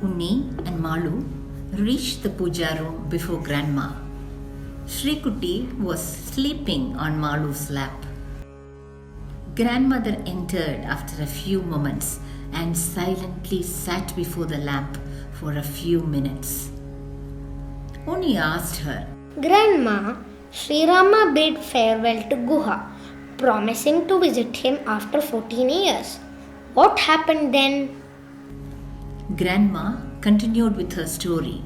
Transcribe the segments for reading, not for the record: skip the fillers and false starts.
Unni and Malu reached the puja room before Grandma. Shrikutti was sleeping on Malu's lap. Grandmother entered after a few moments and silently sat before the lamp for a few minutes. Unni asked her, Grandma, Sri Rama bid farewell to Guha, promising to visit him after 14 years. What happened then? Grandma continued with her story.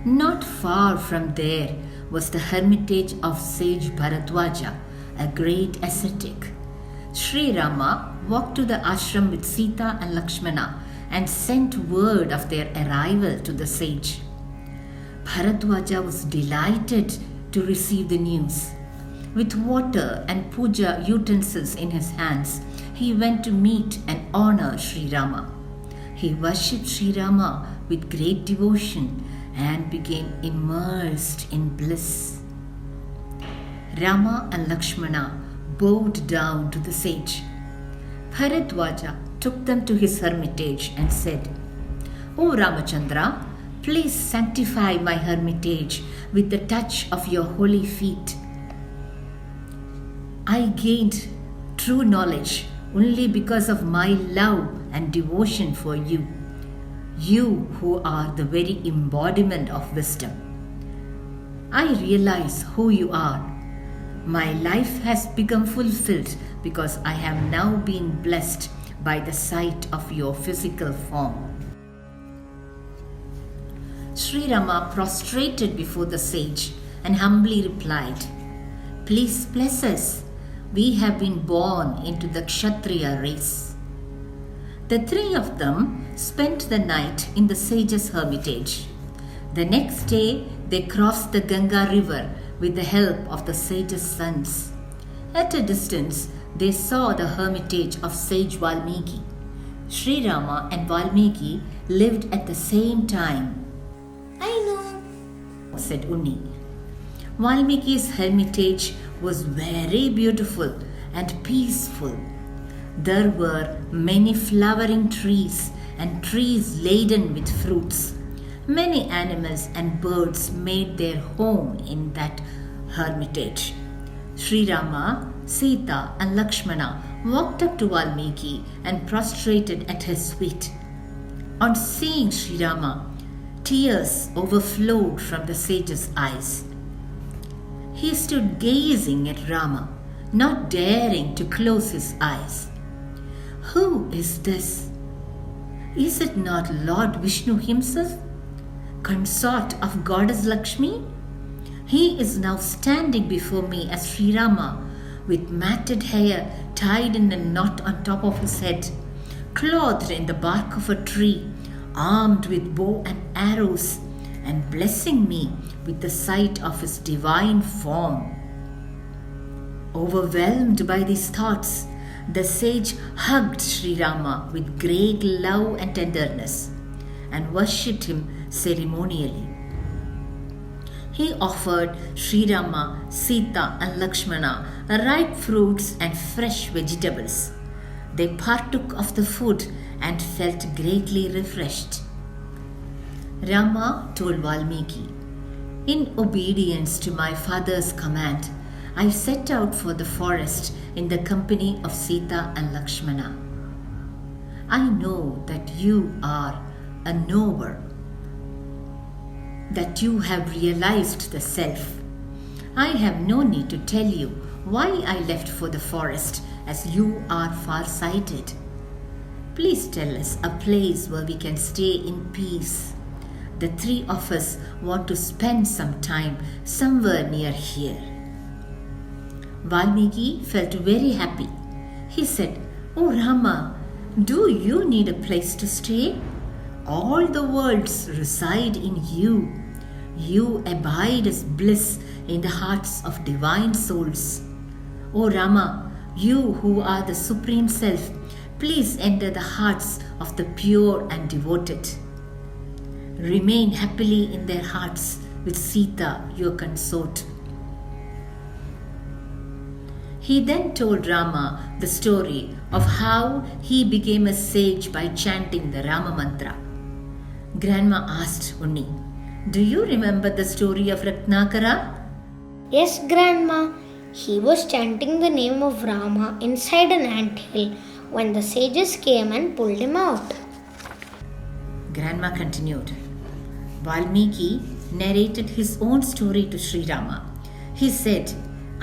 Not far from there was the hermitage of sage Bharadvāja, a great ascetic. Sri Rama walked to the ashram with Sita and Lakshmana and sent word of their arrival to the sage. Bharadvāja was delighted to receive the news. With water and puja utensils in his hands, he went to meet and honor Sri Rama. He worshipped Sri Rama with great devotion and became immersed in bliss. Rama and Lakshmana bowed down to the sage. Bharadvāja took them to his hermitage and said, O Ramachandra, please sanctify my hermitage with the touch of your holy feet. I gained true knowledge only because of my love and devotion for you, you who are the very embodiment of wisdom. I realize who you are. My life has become fulfilled because I have now been blessed by the sight of your physical form. Sri Rama prostrated before the sage and humbly replied, Please bless us. We have been born into the Kshatriya race. The three of them spent the night in the sage's hermitage. The next day, they crossed the Ganga river with the help of the sage's sons. At a distance, they saw the hermitage of sage Valmiki. Sri Rama and Valmiki lived at the same time. I know, said Unni. Valmiki's hermitage was very beautiful and peaceful. There were many flowering trees and trees laden with fruits. Many animals and birds made their home in that hermitage. Sri Rama, Sita and Lakshmana walked up to Valmiki and prostrated at his feet. On seeing Sri Rama, tears overflowed from the sage's eyes. He stood gazing at Rama, not daring to close his eyes. Who is this? Is it not Lord Vishnu himself, consort of Goddess Lakshmi? He is now standing before me as Sri Rama, with matted hair tied in a knot on top of his head, clothed in the bark of a tree, armed with bow and arrows, and blessing me with the sight of his divine form. Overwhelmed by these thoughts, the sage hugged Sri Rama with great love and tenderness and worshipped him ceremonially. He offered Sri Rama, Sita and Lakshmana ripe fruits and fresh vegetables. They partook of the food and felt greatly refreshed. Rama told Valmiki, In obedience to my father's command, I set out for the forest in the company of Sita and Lakshmana. I know that you are a knower, that you have realized the self. I have no need to tell you why I left for the forest, as you are far-sighted. Please tell us a place where we can stay in peace. The three of us want to spend some time somewhere near here. Valmiki felt very happy. He said, Oh Rama, do you need a place to stay? All the worlds reside in you. You abide as bliss in the hearts of divine souls. O Rama, you who are the Supreme Self, please enter the hearts of the pure and devoted. Remain happily in their hearts with Sita, your consort. He then told Rama the story of how he became a sage by chanting the Rama mantra. Grandma asked Unni, "Do you remember the story of Ratnakara?" Yes, Grandma. He was chanting the name of Rama inside an anthill when the sages came and pulled him out. Grandma continued. Valmiki narrated his own story to Sri Rama. He said,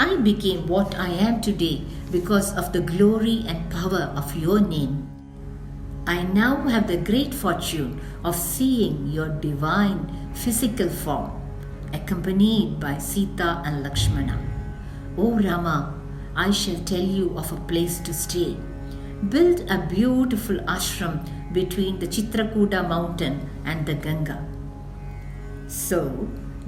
"I became what I am today because of the glory and power of your name. I now have the great fortune of seeing your divine physical form, accompanied by Sita and Lakshmana. O Rama, I shall tell you of a place to stay. Build a beautiful ashram between the Chitrakuta mountain and the Ganga." So,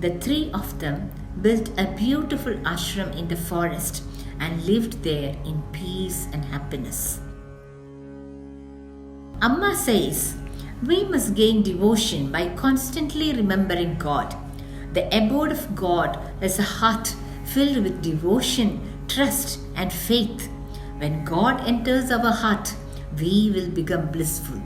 the three of them built a beautiful ashram in the forest and lived there in peace and happiness. Amma says, we must gain devotion by constantly remembering God. The abode of God is a heart filled with devotion, trust, and faith. When God enters our heart, we will become blissful.